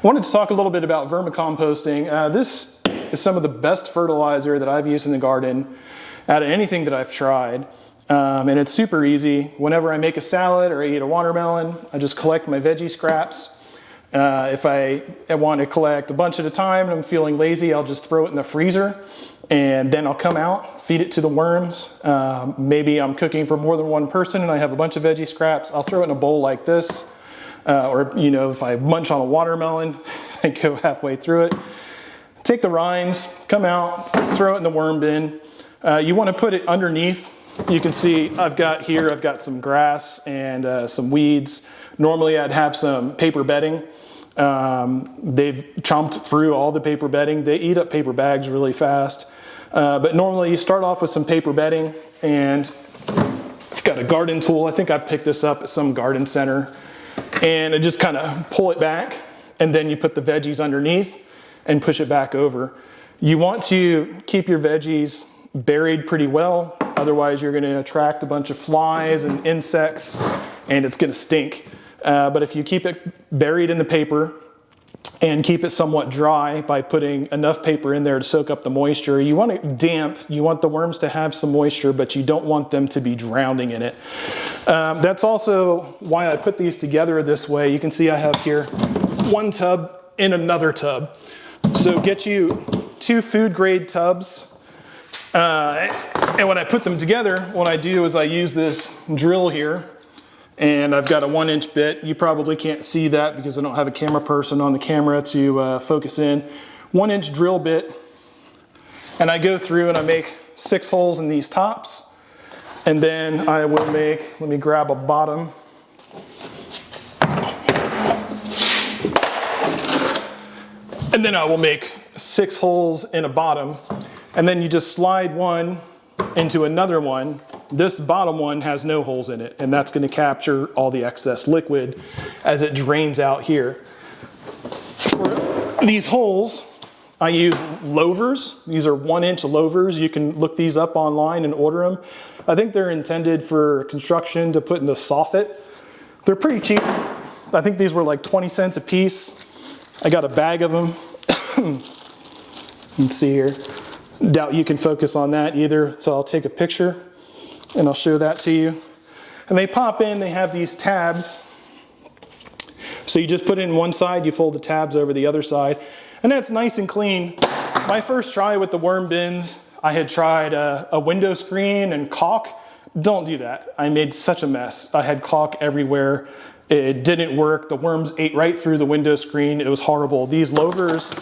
I wanted to talk a little bit about vermicomposting. This is some of the best fertilizer that I've used in the garden out of anything that I've tried. And it's super easy. Whenever I make a salad or I eat a watermelon, I just collect my veggie scraps. If I want to collect a bunch at a time and I'm feeling lazy, I'll just throw it in the freezer and then I'll come out, feed it to the worms. Maybe I'm cooking for more than one person and I have a bunch of veggie scraps. I'll throw it in a bowl like this. Or, you know, if I munch on a watermelon, I go halfway through it. Take the rinds, come out, throw it in the worm bin. You want to put it underneath. You can see I've got some grass and some weeds. Normally I'd have some paper bedding. They've chomped through all the paper bedding. They eat up paper bags really fast. But normally you start off with some paper bedding, and I've got a garden tool. I think I picked this up at some garden center. And I just kind of pull it back, and then you put the veggies underneath and push it back over. You want to keep your veggies buried pretty well, otherwise you're going to attract a bunch of flies and insects and it's going to stink. But if you keep it buried in the paper and keep it somewhat dry by putting enough paper in there to soak up the moisture, you want it damp, you want the worms to have some moisture, but you don't want them to be drowning in it. That's also why I put these together this way. You can see I have here one tub in another tub. So get you 2 food grade tubs. And when I put them together, what I do is I use this drill here, and I've got a 1-inch bit. You probably can't see that because I don't have a camera person on the camera to focus in. 1-inch drill bit, and I go through and I make 6 holes in these tops, and then I will make, let me grab a bottom. And then I will make 6 holes in a bottom, and then you just slide one into another one. This bottom one has no holes in it, and that's going to capture all the excess liquid as it drains out here. For these holes, I use louvers. These are 1-inch louvers. You can look these up online and order them. I think they're intended for construction to put in the soffit. They're pretty cheap. I think these were like 20 cents a piece. I got a bag of them. You can see here. Doubt you can focus on that either, so I'll take a picture and I'll show that to you. And they pop in, they have these tabs. So you just put it in one side, you fold the tabs over the other side, and that's nice and clean. My first try with the worm bins, I had tried a window screen and caulk. Don't do that. I made such a mess. I had caulk everywhere. It didn't work. The worms ate right through the window screen. It was horrible. These louvers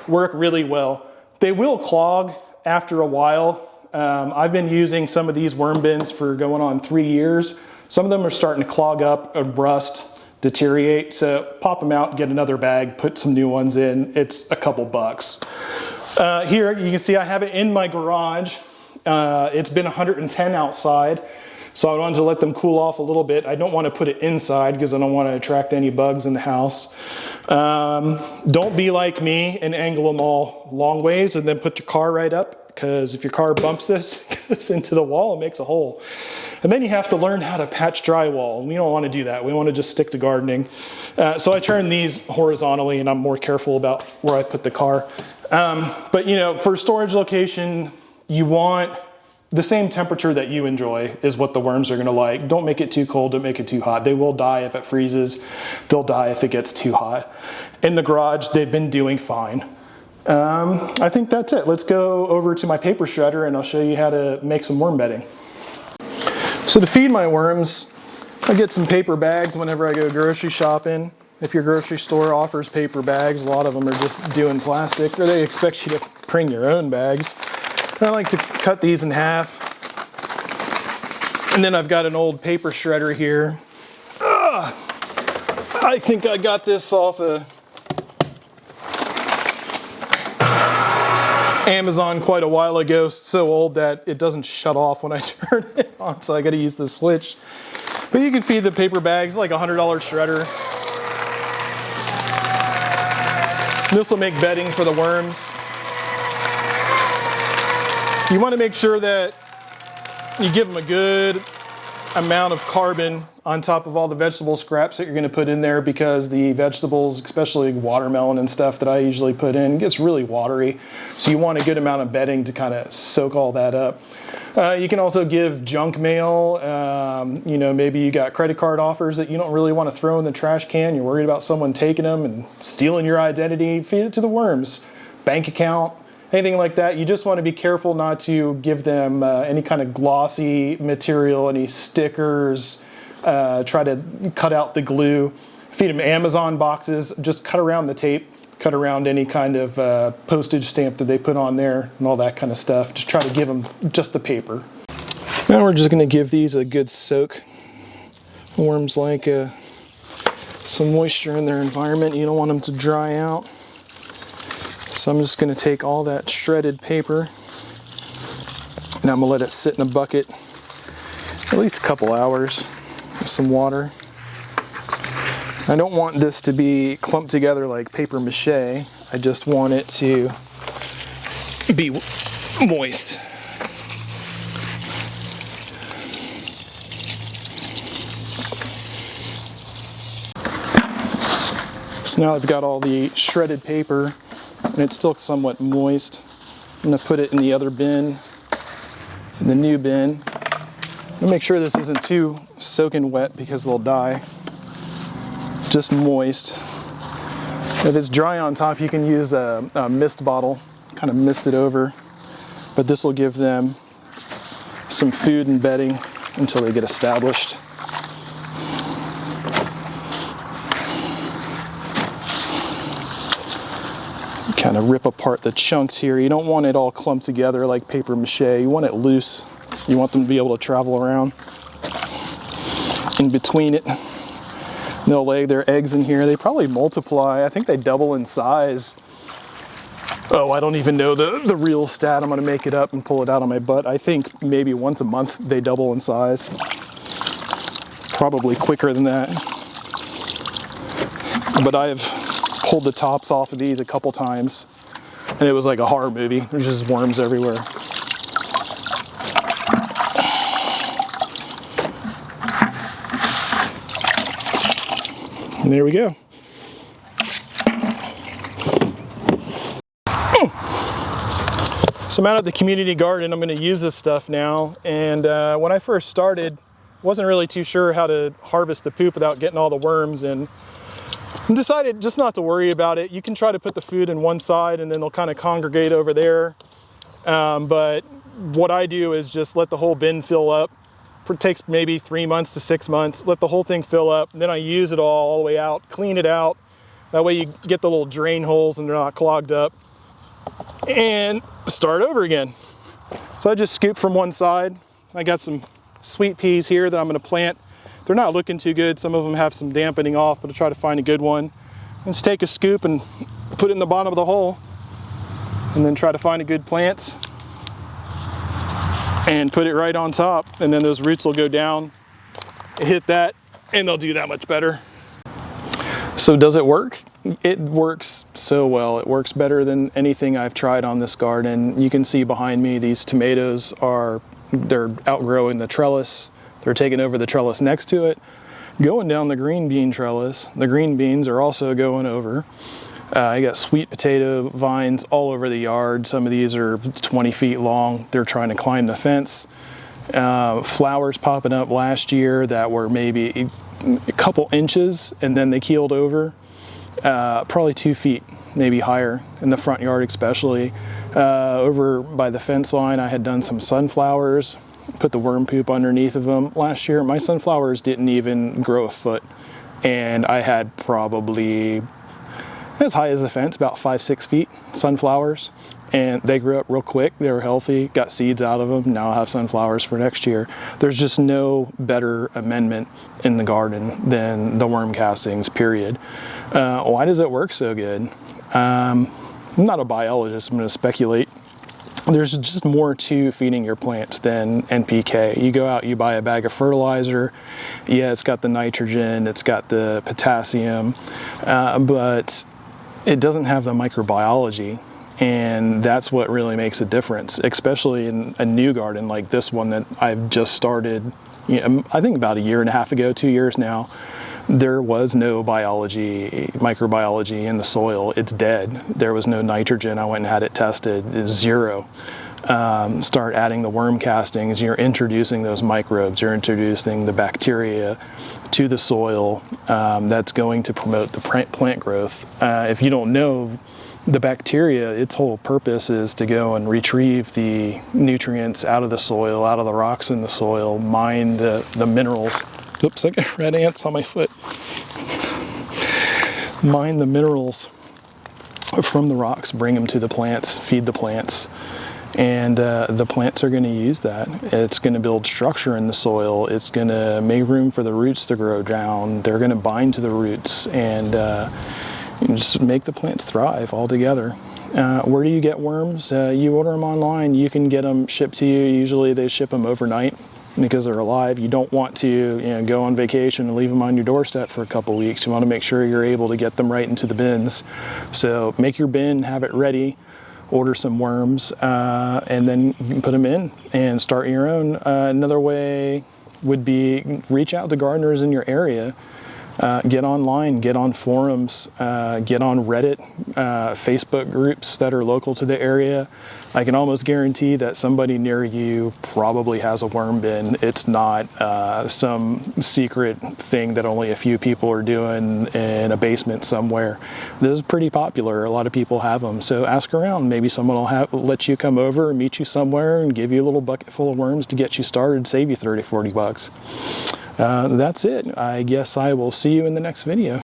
work really well. They will clog after a while. I've been using some of these worm bins for going on 3 years. Some of them are starting to clog up, rust, deteriorate. So pop them out, get another bag, put some new ones in. It's a couple bucks. Here you can see I have it in my garage. It's been 110 outside. So I wanted to let them cool off a little bit. I don't want to put it inside because I don't want to attract any bugs in the house. Don't be like me and angle them all long ways and then put your car right up, because if your car bumps this, it goes into the wall and makes a hole. And then you have to learn how to patch drywall. And we don't want to do that. We want to just stick to gardening. So I turn these horizontally, and I'm more careful about where I put the car. But you know, for storage location, you want the same temperature that you enjoy is what the worms are going to like. Don't make it too cold, don't make it too hot. They will die if it freezes. They'll die if it gets too hot. In the garage, they've been doing fine. I think that's it. Let's go over to my paper shredder and I'll show you how to make some worm bedding. So to feed my worms, I get some paper bags whenever I go grocery shopping. If your grocery store offers paper bags, a lot of them are just doing plastic, or they expect you to bring your own bags. I like to cut these in half. And then I've got an old paper shredder here. I think I got this off of Amazon quite a while ago. It's so old that it doesn't shut off when I turn it on, so I gotta use the switch. But you can feed the paper bags, like a $100 shredder. This will make bedding for the worms. You want to make sure that you give them a good amount of carbon on top of all the vegetable scraps that you're going to put in there, because the vegetables, especially watermelon and stuff that I usually put in, gets really watery. So you want a good amount of bedding to kind of soak all that up. You can also give junk mail. You know, maybe you got credit card offers that you don't really want to throw in the trash can. You're worried about someone taking them and stealing your identity. Feed it to the worms. Bank account, anything like that. You just want to be careful not to give them any kind of glossy material, any stickers. Try to cut out the glue. Feed them Amazon boxes. Just cut around the tape. Cut around any kind of postage stamp that they put on there and all that kind of stuff. Just try to give them just the paper. Now we're just going to give these a good soak. Worms like some moisture in their environment. You don't want them to dry out. So I'm just going to take all that shredded paper and I'm going to let it sit in a bucket at least a couple hours with some water. I don't want this to be clumped together like paper mache. I just want it to be moist. So now I've got all the shredded paper and it's still somewhat moist. I'm going to put it in the other bin, in the new bin. I'm going to make sure this isn't too soaking wet because they'll die. Just moist. If it's dry on top, you can use a mist bottle, kind of mist it over, but this will give them some food and bedding until they get established. Kind of rip apart the chunks here. You don't want it all clumped together like paper mache. You want it loose. You want them to be able to travel around in between it. They'll lay their eggs in here. They probably multiply. I think they double in size. Oh, I don't even know the real stat. I'm going to make it up and pull it out on my butt. I think maybe once a month they double in size. Probably quicker than that. But I've pulled the tops off of these a couple times and it was like a horror movie. There's just worms everywhere. And there we go. So I'm out at the community garden. I'm going to use this stuff now. And when I first started, wasn't really too sure how to harvest the poop without getting all the worms in. And decided just not to worry about it. You can try to put the food in one side and then they'll kind of congregate over there. But what I do is just let the whole bin fill up. It takes maybe 3 months to 6 months. Let the whole thing fill up. Then I use it all the way out, clean it out. That way you get the little drain holes and they're not clogged up. And start over again. So I just scoop from one side. I got some sweet peas here that I'm going to plant. They're not looking too good. Some of them have some dampening off, but I'll try to find a good one. And just take a scoop and put it in the bottom of the hole. And then try to find a good plant. And put it right on top. And then those roots will go down, hit that, and they'll do that much better. So does it work? It works so well. It works better than anything I've tried on this garden. You can see behind me, these tomatoes they're outgrowing the trellis. They're taking over the trellis next to it, going down the green bean trellis. The green beans are also going over. I got sweet potato vines all over the yard. Some of these are 20 feet long. They're trying to climb the fence. Flowers popping up last year that were maybe a couple inches and then they keeled over. Probably 2 feet, maybe higher in the front yard especially. Over by the fence line, I had done some sunflowers, put the worm poop underneath of them. Last year, my sunflowers didn't even grow a foot. And I had probably as high as the fence, about 5-6 feet, sunflowers. And they grew up real quick. They were healthy, got seeds out of them. Now I have sunflowers for next year. There's just no better amendment in the garden than the worm castings, period. Why does it work so good? I'm not a biologist, I'm going to speculate. There's just more to feeding your plants than NPK. You go out, you buy a bag of fertilizer. Yeah, it's got the nitrogen, it's got the potassium, but it doesn't have the microbiology. And that's what really makes a difference, especially in a new garden like this one that I've just started I think about a year and a half ago, 2 years now, there was no microbiology in the soil. It's dead. There was no nitrogen. I went and had it tested. It's zero. Start adding the worm castings. You're introducing those microbes. You're introducing the bacteria to the soil. That's going to promote the plant growth. If you don't know, the bacteria, its whole purpose is to go and retrieve the nutrients out of the soil, out of the rocks in the soil, mine the minerals. Oops, I got red ants on my foot. Mine the minerals from the rocks, bring them to the plants, feed the plants. And the plants are going to use that. It's going to build structure in the soil. It's going to make room for the roots to grow down. They're going to bind to the roots and just make the plants thrive all together. Where do you get worms? You order them online. You can get them shipped to you. Usually they ship them overnight because they're alive. You don't want to go on vacation and leave them on your doorstep for a couple weeks. You want to make sure you're able to get them right into the bins. So make your bin, have it ready. Order some worms, and then you can put them in and start your own. Another way would be reach out to gardeners in your area. Get online, get on forums, get on Reddit, Facebook groups that are local to the area. I can almost guarantee that somebody near you probably has a worm bin. It's not some secret thing that only a few people are doing in a basement somewhere. This is pretty popular. A lot of people have them. So ask around. Maybe someone will let you come over and meet you somewhere and give you a little bucket full of worms to get you started, save you 30, 40 bucks. That's it. I guess I will see you in the next video.